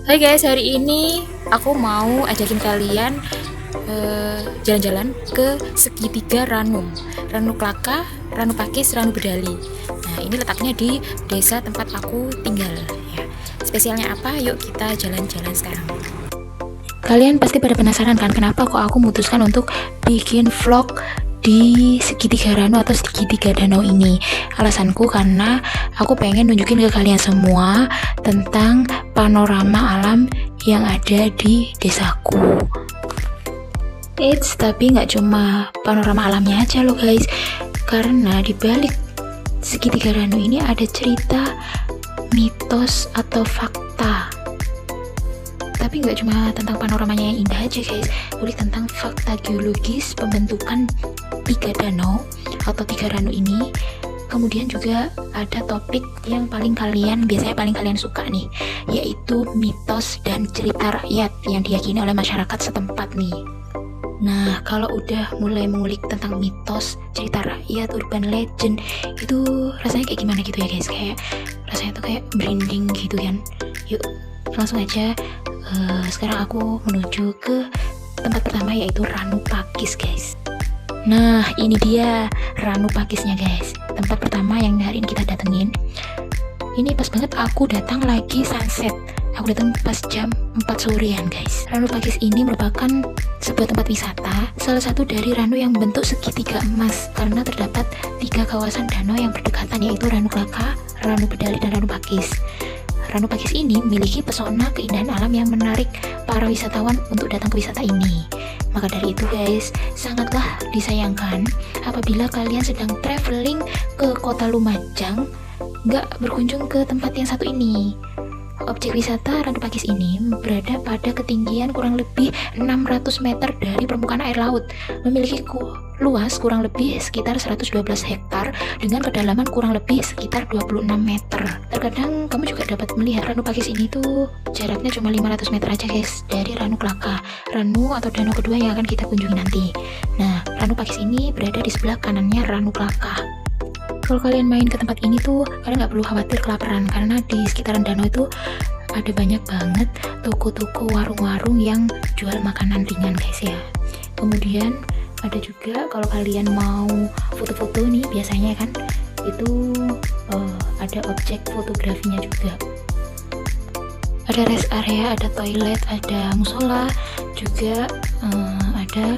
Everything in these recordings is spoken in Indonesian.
Hai guys, hari ini aku mau ajakin kalian jalan-jalan ke segitiga Ranu Klaka, Ranu Pakis, Ranu Bedali. Nah, ini letaknya di desa tempat aku tinggal ya. Spesialnya apa? Yuk kita jalan-jalan sekarang. Kalian pasti pada penasaran kan kenapa kok aku memutuskan untuk bikin vlog di segitiga Ranu atau segitiga danau ini. Alasanku karena aku pengen nunjukin ke kalian semua tentang panorama alam yang ada di desaku. Tapi nggak cuma panorama alamnya aja loh guys, karena di balik segitiga Ranu ini ada cerita, mitos atau fakta. Tapi nggak cuma tentang panoramanya yang indah aja guys, ulik tentang fakta geologis pembentukan tiga danau atau tiga Ranu ini. Kemudian juga ada topik yang biasanya paling kalian suka nih, yaitu mitos dan cerita rakyat yang diyakini oleh masyarakat setempat nih. Nah, kalau udah mulai mengulik tentang mitos, cerita rakyat, urban legend, itu rasanya kayak gimana gitu ya guys? Kayak rasanya tuh kayak merinding gitu kan. Yuk, langsung aja. Sekarang aku menuju ke tempat pertama, yaitu Ranu Pakis guys. Nah, ini dia Ranu Pakisnya guys, tempat pertama yang hari ini kita datengin. Ini pas banget aku datang lagi sunset. Aku datang pas jam 4 sorean guys. Ranu Pakis ini merupakan sebuah tempat wisata, salah satu dari Ranu yang bentuk segitiga emas, karena terdapat 3 kawasan danau yang berdekatan, yaitu Ranu Klaka, Ranu Bedali, dan Ranu Pakis. Ranu Pakis ini memiliki pesona keindahan alam yang menarik para wisatawan untuk datang ke wisata ini. Maka dari itu guys, sangatlah disayangkan apabila kalian sedang traveling ke kota Lumajang nggak berkunjung ke tempat yang satu ini. Objek wisata Ranu Pakis ini berada pada ketinggian kurang lebih 600 meter dari permukaan air laut, memiliki luas kurang lebih sekitar 112 hektar dengan kedalaman kurang lebih sekitar 26 meter. Terkadang kamu juga dapat melihat Ranu Pakis ini tuh jaraknya cuma 500 meter aja guys dari Ranu Klaka, Ranu atau danau kedua yang akan kita kunjungi nanti. Nah, Ranu Pakis ini berada di sebelah kanannya Ranu Klaka. Kalau kalian main ke tempat ini tuh kalian nggak perlu khawatir kelaparan, karena di sekitaran danau itu ada banyak banget toko-toko, warung-warung yang jual makanan ringan guys ya. Kemudian ada juga kalau kalian mau foto-foto nih, biasanya kan itu ada objek fotografinya juga. Ada rest area, ada toilet, ada musola, juga ada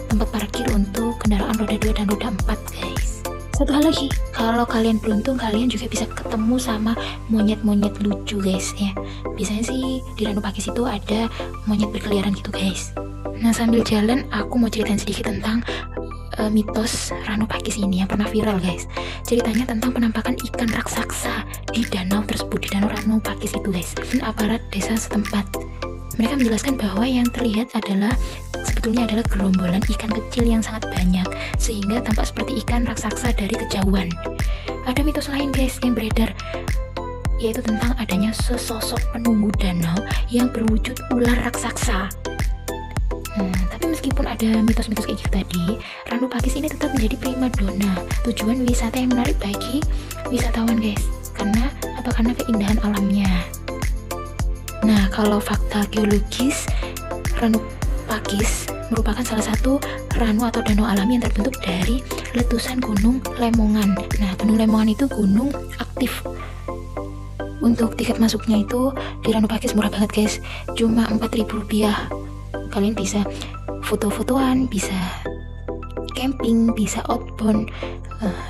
tempat parkir untuk kendaraan roda 2 dan roda 4 guys. Satu hal lagi, kalau kalian beruntung kalian juga bisa ketemu sama monyet-monyet lucu guys ya. Biasanya sih di Ranu Pakis itu ada monyet berkeliaran gitu guys. Nah, sambil jalan aku mau ceritain sedikit tentang mitos Ranu Pakis ini yang pernah viral guys. Ceritanya tentang penampakan ikan raksasa di danau tersebut, di danau Ranu Pakis itu guys, dan aparat desa setempat. Mereka menjelaskan bahwa yang terlihat sebetulnya adalah gerombolan ikan kecil yang sangat banyak, sehingga tampak seperti ikan raksasa dari kejauhan. Ada mitos lain guys yang beredar, yaitu tentang adanya sesosok penunggu danau yang berwujud ular raksasa. Tapi meskipun ada mitos-mitos kayak gitu tadi, Ranu Pakis ini tetap menjadi primadona, tujuan wisata yang menarik bagi wisatawan guys. Karena keindahan alamnya. Nah, kalau fakta geologis, Ranu Pakis merupakan salah satu ranu atau danau alami yang terbentuk dari letusan Gunung Lemongan. Nah, Gunung Lemongan itu gunung aktif. Untuk tiket masuknya itu di Ranu Pakis murah banget guys, cuma Rp4.000. Kalian bisa foto-fotoan, bisa camping, bisa outbound,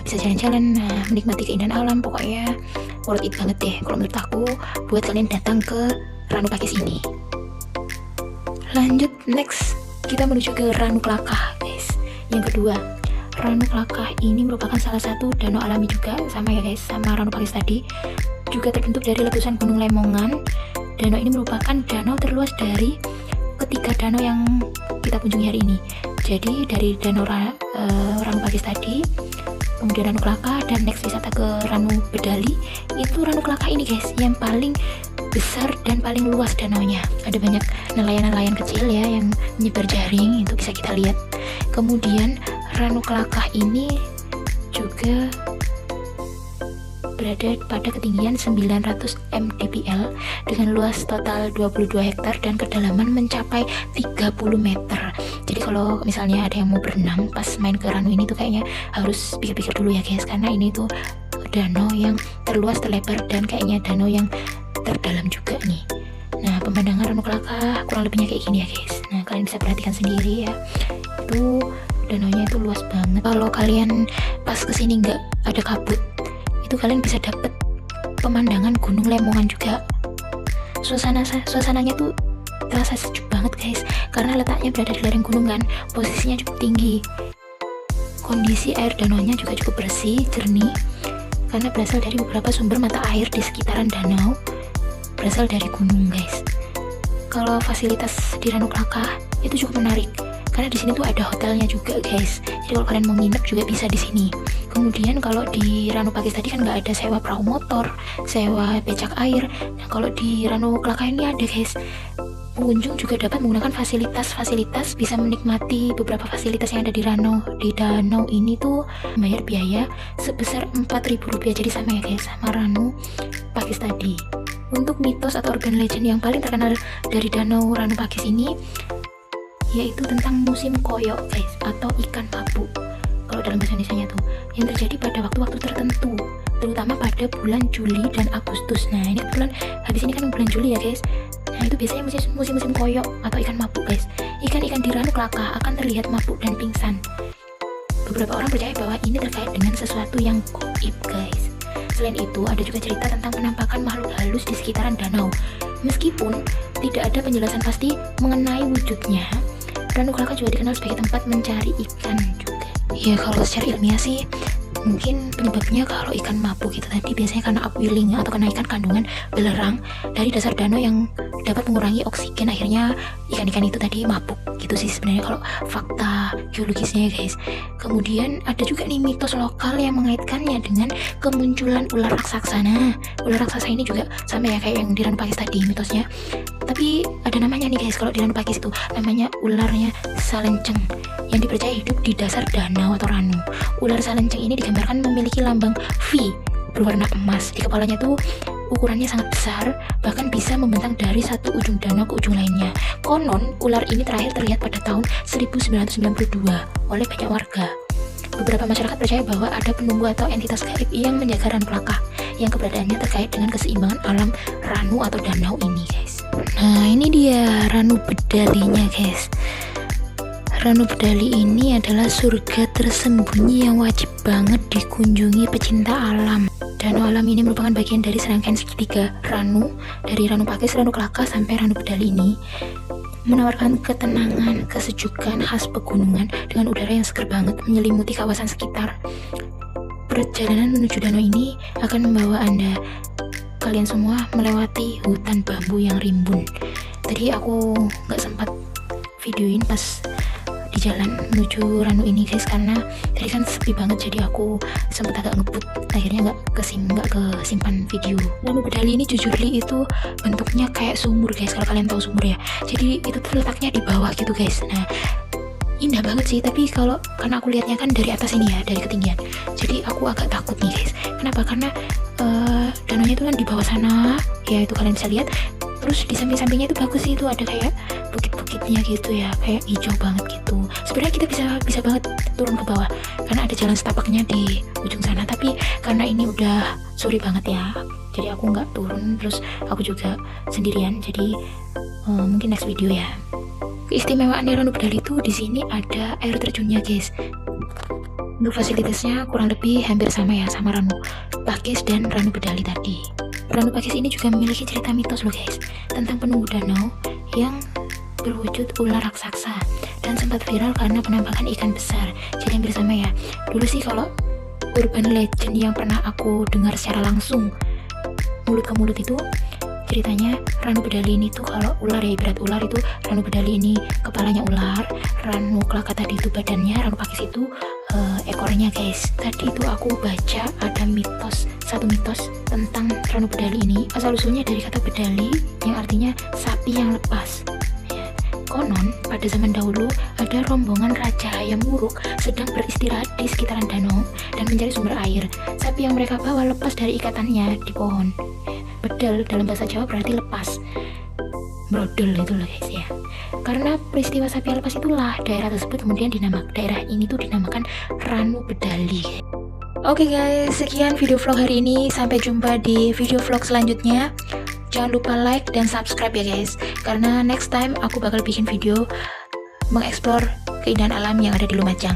bisa jalan-jalan, menikmati keindahan alam. Pokoknya worth it banget deh kalau menurut aku buat kalian datang ke Ranu Pakis ini. Lanjut, next kita menuju ke Ranu Klaka guys. Yang kedua, Ranu Klaka ini merupakan salah satu danau alami juga, sama ya guys, sama Ranu Pakis tadi, juga terbentuk dari letusan Gunung Lemongan. Danau ini merupakan danau terluas dari ketiga danau yang kita kunjungi hari ini. Jadi dari danau Ranu Pakis tadi, kemudian Ranu Klaka, dan next wisata ke Ranu Bedali, itu Ranu Klaka ini guys yang paling besar dan paling luas danaunya. Ada banyak nelayan-nelayan kecil ya yang menyebar jaring, itu bisa kita lihat. Kemudian Ranu Klaka ini juga berada pada ketinggian 900 mdpl dengan luas total 22 hektar dan kedalaman mencapai 30 meter. Jadi kalau misalnya ada yang mau berenang pas main ke Ranu ini tuh kayaknya harus pikir-pikir dulu ya guys, karena ini tuh danau yang terluas, terlebar, dan kayaknya danau yang terdalam juga nih. Nah, pemandangan Ranu Kelaka kurang lebihnya kayak gini ya guys. Nah, kalian bisa perhatikan sendiri ya, itu danaunya itu luas banget. Kalau kalian pas kesini nggak ada kabut, itu kalian bisa dapet pemandangan Gunung Lemongan juga. Suasananya tuh terasa sejuk banget guys, karena letaknya berada di lereng gunung kan, posisinya cukup tinggi. Kondisi air danaunya juga cukup bersih, jernih, karena berasal dari beberapa sumber mata air di sekitaran danau, berasal dari gunung guys. Kalau fasilitas di Ranu Kelaka itu cukup menarik, karena di sini tuh ada hotelnya juga guys. Jadi kalau kalian mau nginep juga bisa di sini. Kemudian kalau di Ranu Pakis tadi kan nggak ada sewa perahu motor, sewa becak air. Nah kalau di Ranu Kelaka ini ada guys. Pengunjung juga dapat menggunakan fasilitas, bisa menikmati beberapa fasilitas yang ada di danau ini tuh bayar biaya sebesar Rp4.000. Jadi sama ya guys, sama Ranu Pakis tadi. Untuk mitos atau urban legend yang paling terkenal dari danau Ranu Pakis ini yaitu tentang musim koyok guys, atau ikan mabuk kalau dalam bahasa Indonesianya tuh, yang terjadi pada waktu-waktu tertentu, terutama pada bulan Juli dan Agustus. Nah ini kebetulan habis ini kan bulan Juli ya guys. Nah itu biasanya musim koyok atau ikan mabuk guys. Ikan-ikan di Ranu Kelaka akan terlihat mabuk dan pingsan. Beberapa orang percaya bahwa ini terkait dengan sesuatu yang gaib guys. Selain itu ada juga cerita tentang penampakan makhluk halus di sekitaran danau. Meskipun tidak ada penjelasan pasti mengenai wujudnya, Ranu Kelaka juga dikenal sebagai tempat mencari ikan juga. Ya kalau secara ilmiah sih mungkin penyebabnya kalau ikan mabuk itu tadi biasanya karena upwelling atau kenaikan kandungan belerang dari dasar danau yang dapat mengurangi oksigen, akhirnya ikan-ikan itu tadi mabuk gitu sih sebenarnya kalau fakta geologisnya ya guys. Kemudian ada juga nih mitos lokal yang mengaitkannya dengan kemunculan ular raksasa. Nah ular raksasa ini juga sama ya kayak yang di Ranu Pakis tadi mitosnya, tapi ada namanya nih guys. Kalau di Ranu Pakis itu namanya ularnya salenceng, yang dipercaya hidup di dasar danau atau ranu. Ular salenceng ini digambarkan memiliki lambang V berwarna emas. Di kepalanya tuh ukurannya sangat besar, bahkan bisa membentang dari satu ujung danau ke ujung lainnya. Konon ular ini terakhir terlihat pada tahun 1992 oleh banyak warga. Beberapa masyarakat percaya bahwa ada penunggu atau entitas gaib yang menjaga Ranu Kelaka, yang keberadaannya terkait dengan keseimbangan alam ranu atau danau ini guys. Nah ini dia Ranu Bedalinya guys. Ranu Bedali ini adalah surga tersembunyi yang wajib banget dikunjungi pecinta alam. Danau alam ini merupakan bagian dari serangkaian segitiga Ranu, dari Ranu Pakis, Ranu Kelaka, sampai Ranu Bedali ini menawarkan ketenangan, kesejukan khas pegunungan dengan udara yang segar banget menyelimuti kawasan sekitar. Perjalanan menuju danau ini akan membawa kalian semua melewati hutan bambu yang rimbun. Tadi aku nggak sempat videoin pas di jalan menuju Ranu ini guys, karena tadi kan sepi banget, jadi aku sempat agak ngebut, akhirnya nggak kesimpan video. Ranu Bedali ini jujurly itu bentuknya kayak sumur guys, kalau kalian tahu sumur ya. Jadi itu tuh letaknya di bawah gitu guys. Nah indah banget sih, tapi karena aku lihatnya kan dari atas ini ya, dari ketinggian, jadi aku agak takut nih guys. Kenapa? Karena danaunya itu kan di bawah sana ya, itu kalian bisa lihat. Terus di samping-sampingnya itu bagus sih, itu ada kayak bukit-bukitnya gitu ya, kayak hijau banget gitu. Sebenarnya kita bisa banget turun ke bawah karena ada jalan setapaknya di ujung sana, tapi karena ini udah sore banget ya, jadi aku nggak turun. Terus aku juga sendirian, jadi mungkin next video ya. Keistimewaan Ranu Bedali itu di sini ada air terjunnya guys. Untuk fasilitasnya kurang lebih hampir sama ya sama Ranu Pakis dan Ranu Bedali tadi. Ranu Pakis ini juga memiliki cerita mitos loh guys, tentang penunggu danau yang berwujud ular raksasa dan sempat viral karena penampakan ikan besar. Jadi hampir sama ya. Dulu sih kalau urban legend yang pernah aku dengar secara langsung mulut ke mulut itu ceritanya Ranu Bedali ini tuh kalau ular ya, ibarat ular itu Ranu Bedali ini kepalanya ular, Ranu Kelaka tadi itu badannya, Ranu Pakis itu ekornya guys. Tadi itu aku baca ada satu mitos tentang Ranu Bedali ini. Asal usulnya dari kata bedali yang artinya sapi yang lepas ya. Konon, pada zaman dahulu ada rombongan Raja Hayam Wuruk sedang beristirahat di sekitaran danau dan mencari sumber air. Sapi yang mereka bawa lepas dari ikatannya di pohon. Bedel dalam bahasa Jawa berarti lepas. Brodol itu loh guys ya. Karena peristiwa sapi lepas itulah daerah tersebut kemudian daerah ini tuh dinamakan Ranu Bedali. Oke guys, sekian video vlog hari ini. Sampai jumpa di video vlog selanjutnya. Jangan lupa like dan subscribe ya guys, karena next time aku bakal bikin video mengeksplor keindahan alam yang ada di Lumajang.